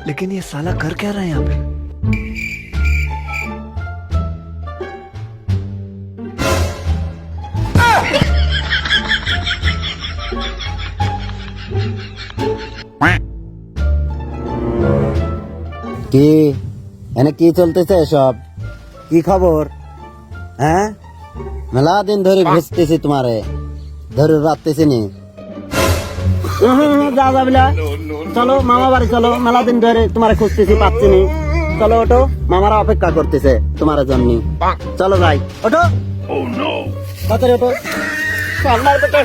लेकिन ये साला कर क्या रहा है यहाँ पे? কি এনে কি চলতেছে সব? কি খবর? হ্যাঁ, মেলা দিন ধরে খুঁজতেছি তোমারে, ধরে রাখতেছি নি। যা যাবি না, চলো মামা বাড়ি চলো, মেলা দিন ধরে তোমারে খুঁজতেছি পাচ্ছি নি। চলো ওঠো, মামারা অপেক্ষা করতেছে তোমার জন্য। চলো ভাই ওঠো, তাড়াতাড়ি ওঠো। সামনের দিকে।